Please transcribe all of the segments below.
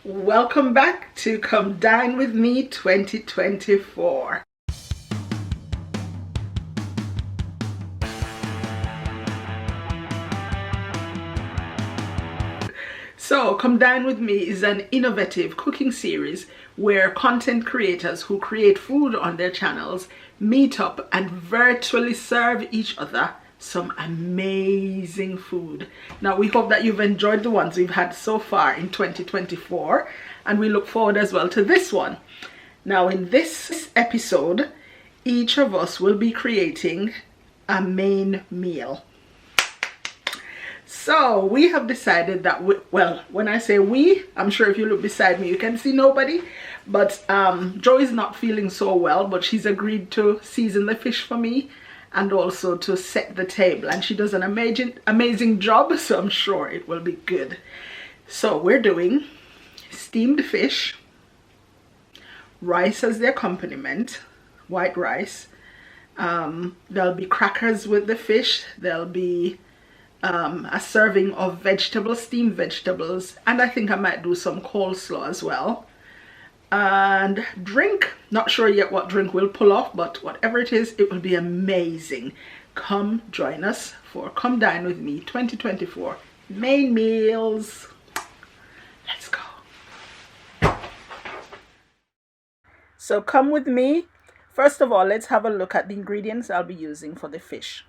Welcome back to Come Dine With Me 2024. So, Come Dine With Me is an innovative cooking series where content creators who create food on their channels meet up and virtually serve each other some amazing food. Now, we hope that you've enjoyed the ones we've had so far in 2024, and we look forward as well to this one. Now, in this episode, each of us will be creating a main meal. So we have decided that when I say we, I'm sure if you look beside me you can see nobody, but Joe is not feeling so well, but she's agreed to season the fish for me and also to set the table, and she does an amazing job, so I'm sure it will be good. So we're doing steamed fish, rice as the accompaniment, white rice. There'll be crackers with the fish, there'll be a serving of vegetables, steamed vegetables, and I think I might do some coleslaw as well. And drink, not sure yet what drink we'll pull off, but whatever it is, it will be amazing. Come join us for Come Dine With Me 2024 main meals. Let's go. So come with me. First of all, let's have a look at the ingredients I'll be using for the fish.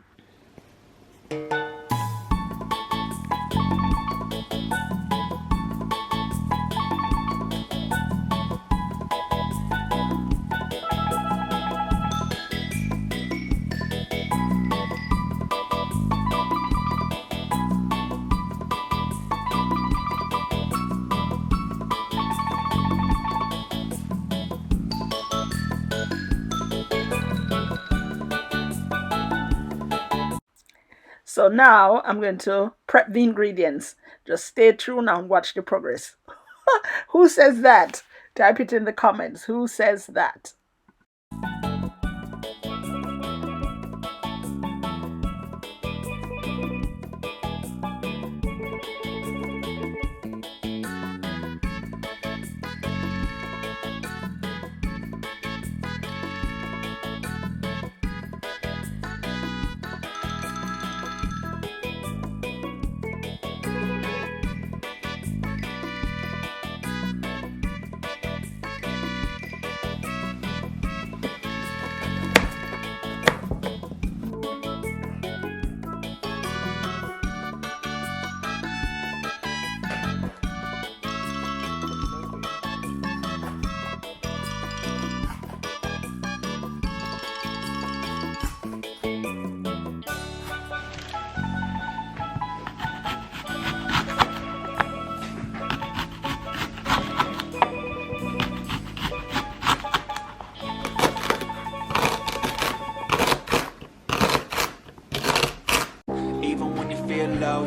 So now I'm going to prep the ingredients. Just stay true now and watch the progress. Who says that? Type it in the comments. Who says that?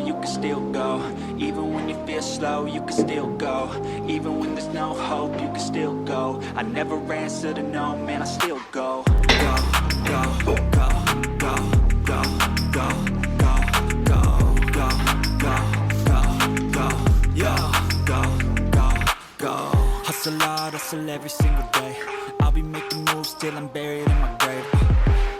You can still go. Even when you feel slow, you can still go. Even when there's no hope, you can still go. I never answer to no, man, I still go. Go, go, go, go, go, go, go, go, go, go, go, go, go. Hustle hard, hustle every single day. I'll be making moves till I'm buried in my grave.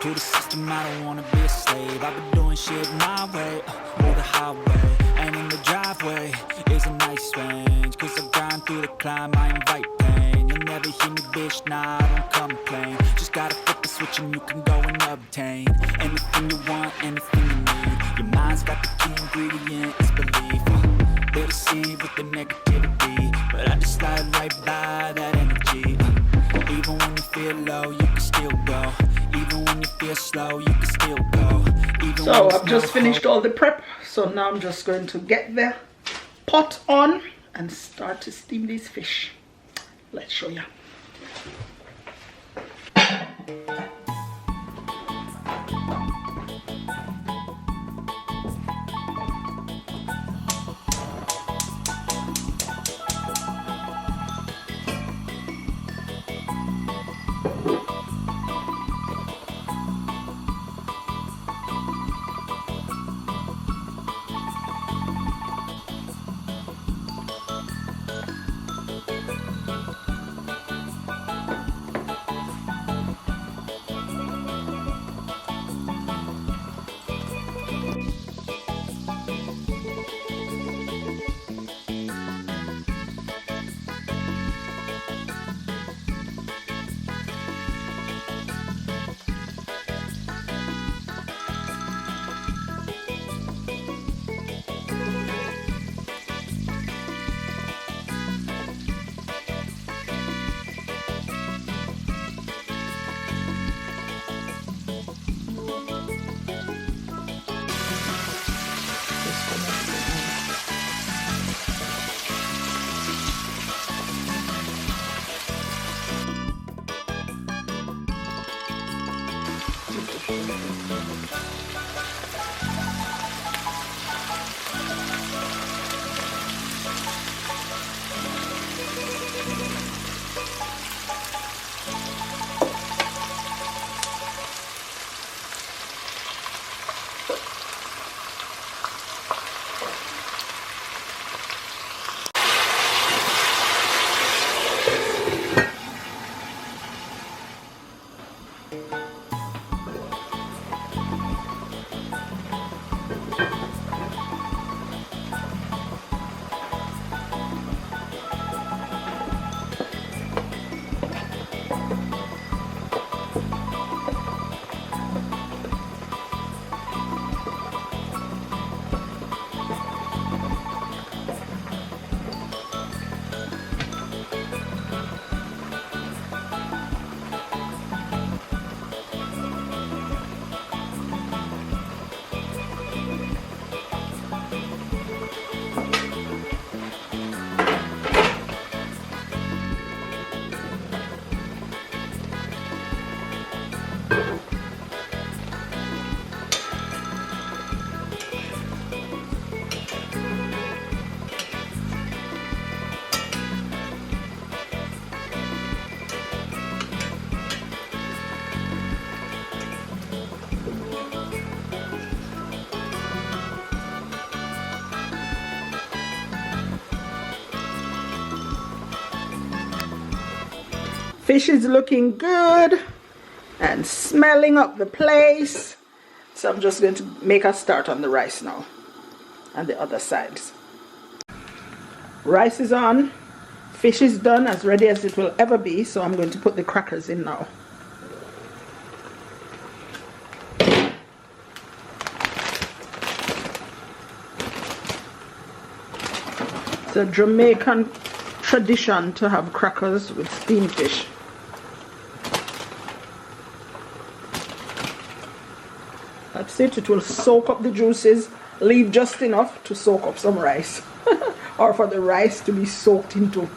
To the system, I don't wanna be a slave. I've been doing shit my way, or the highway. And in the driveway is a nice range. Cause I grind through the climb, I invite pain. You'll never hear me, bitch, nah, I don't complain. Just gotta flip the switch and you can go and obtain anything you want, anything you need. Your mind's got the key ingredient, it's belief. They deceive with the negativity, but I just slide right by that energy. Even when you feel low, you can still go. Even when you feel slow, you can still go. So I've just finished all the prep, so now I'm just going to get the pot on and start to steam these fish. Let's show you. fish is looking good and smelling up the place. So I'm just going to make a start on the rice now and the other sides. Rice is on, fish is done, as ready as it will ever be. So I'm going to put the crackers in now. It's a Jamaican tradition to have crackers with steamed fish. That's it. It will soak up the juices, leave just enough to soak up some rice. Or for the rice to be soaked into.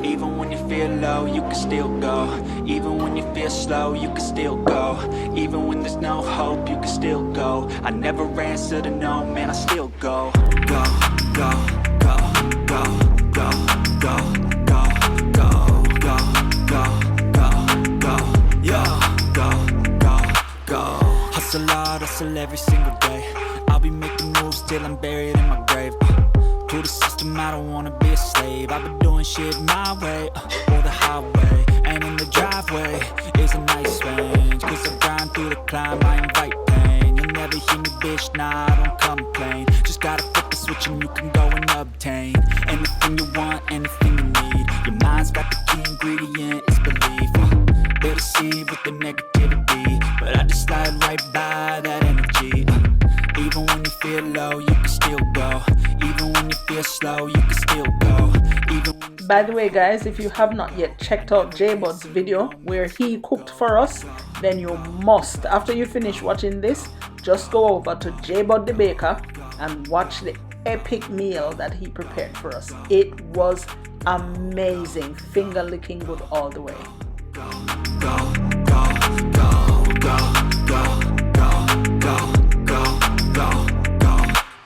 Even when you feel low, you can still go. Even when you feel slow, you can still go. Even when there's no hope, you can still go. I never answer to no, man, I still go. Go, go, go, go, go, go, go, go, go, go, go, go, yeah, go, go, go. Hustle hard, hustle every single day. I'll be making moves till I'm buried in my grave. To the system, I don't wanna be a slave. I've been doing shit my way, or the highway. And in the driveway is a nice range. Cause I grind through the climb, I invite pain. You'll never hear me, bitch, nah, I don't complain. Just gotta flip the switch and you can go and obtain anything you want, anything you need. Your mind's got the key ingredient, it's belief. They deceive with the negativity, but I just slide right by that energy. Even when you feel low, you can still go. Even when you feel slow, you can still go. By the way, guys, if you have not yet checked out J-Bud's video where he cooked for us, then you must. After you finish watching this, just go over to J-Bud the Baker and watch the epic meal that he prepared for us. It was amazing. Finger licking good all the way. Go, go, go, go, go, go, go, go, go, go,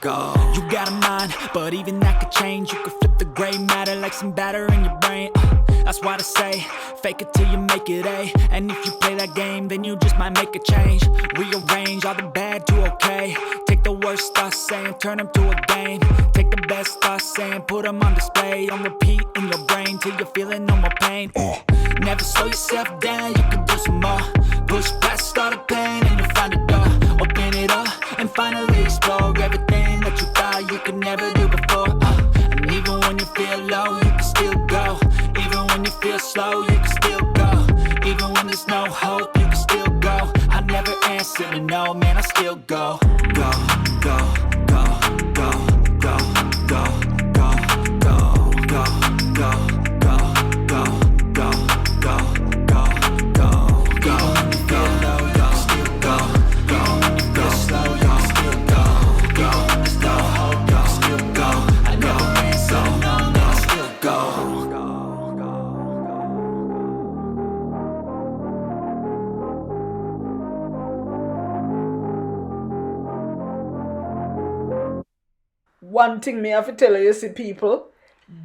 go. You got a mind, but even that could change. You could flip the gray matter like some batter in your brain. That's why I say, fake it till you make it A. And if you play that game, then you just might make a change. Rearrange all the bad to okay. Take the worst thoughts saying, turn them to a game. Take the best thoughts saying, put them on display. On repeat in your brain till you're feeling no more pain. Never slow yourself down, you can do some more. Push past all the pain and you'll find a door. Open it up and finally explore everything that you thought you could never do before. And even when you feel low, you can still go. Even when you feel slow, you can still go. Even when there's no hope, you can still go. I never answer to no, man, I still go. Go, go, go, go, go, go, go, go, go, go, go, go, go, go, go, go, go. Even when you feel low, you can still go. Even when you feel slow, you can still go. Even when there's no hope, you can still go. I never answer to no, man, I still go. One thing me have to tell you, see people,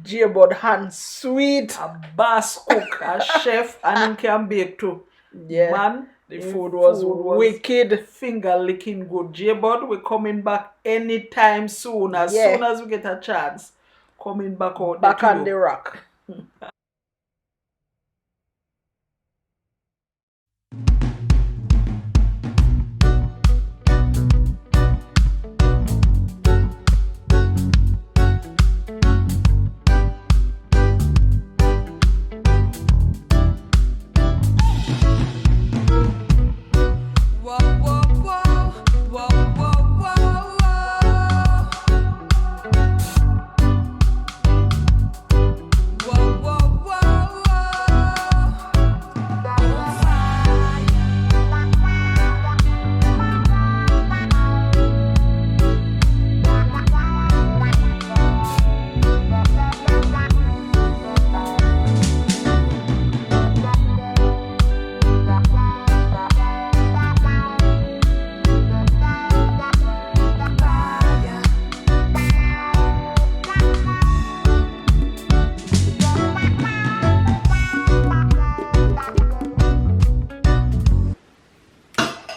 J-Bud hands sweet. A bass cook, a chef, and him can bake too. Yeah, Man, the food was wicked. Finger licking good. J-Bud, we're coming back anytime soon. As soon as we get a chance. Coming back out. Back on the rock.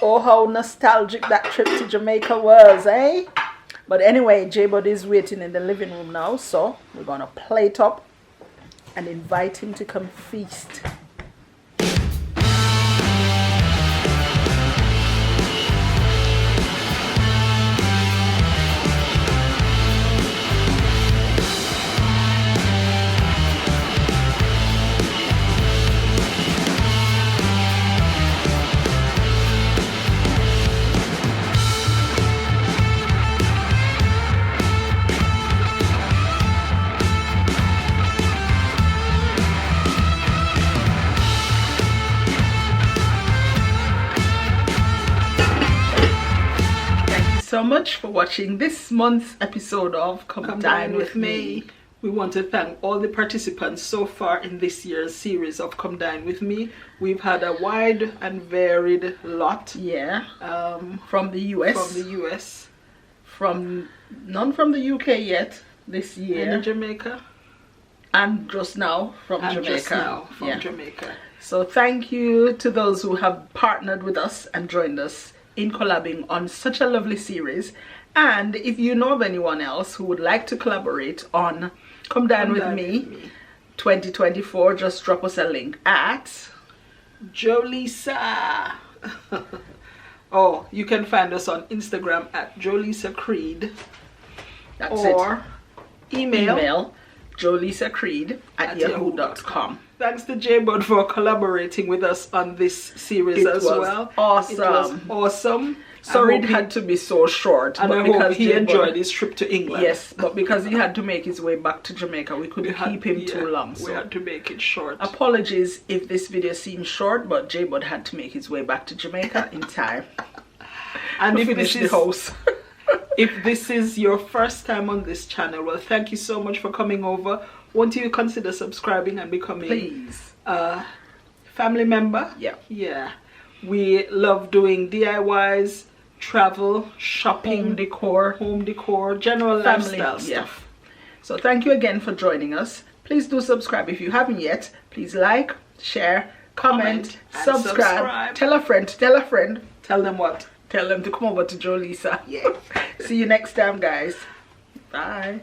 Oh, how nostalgic that trip to Jamaica was, eh? But anyway, J-Bud is waiting in the living room now, so we're gonna plate up and invite him to come feast. so much for watching this month's episode of Come Dine With Me. We want to thank all the participants so far in this year's series of Come Dine With Me. We've had a wide and varied lot. Yeah. From the US. From the US. None from the UK yet this year. And Jamaica. And just now from Jamaica. Jamaica. So thank you to those who have partnered with us and joined us in collabing on such a lovely series. And if you know of anyone else who would like to collaborate on Come Dine With Me 2024, just drop us a link at Joleisa. Oh, you can find us on Instagram at Joleisa Creed. That's it. Or email joleisacreed@yahoo.com. Thanks to J-Bud for collaborating with us on this series as well. Awesome. It was awesome. Sorry it had to be so short. And I hope he enjoyed his trip to England. Yes, but because he had to make his way back to Jamaica, we couldn't keep him too long. So we had to make it short. Apologies if this video seems short, but J-Bud had to make his way back to Jamaica in time. And if finish the house. If this is your first time on this channel, well, thank you so much for coming over. Won't you consider subscribing and becoming a family member? Yeah. We love doing DIYs, travel, shopping, home decor, general family lifestyle stuff. So thank you again for joining us. Please do subscribe if you haven't yet. Please like, share, comment, subscribe. Tell a friend. Tell them what? Tell them to come over to Joleisa. Yeah. See you next time, guys. Bye.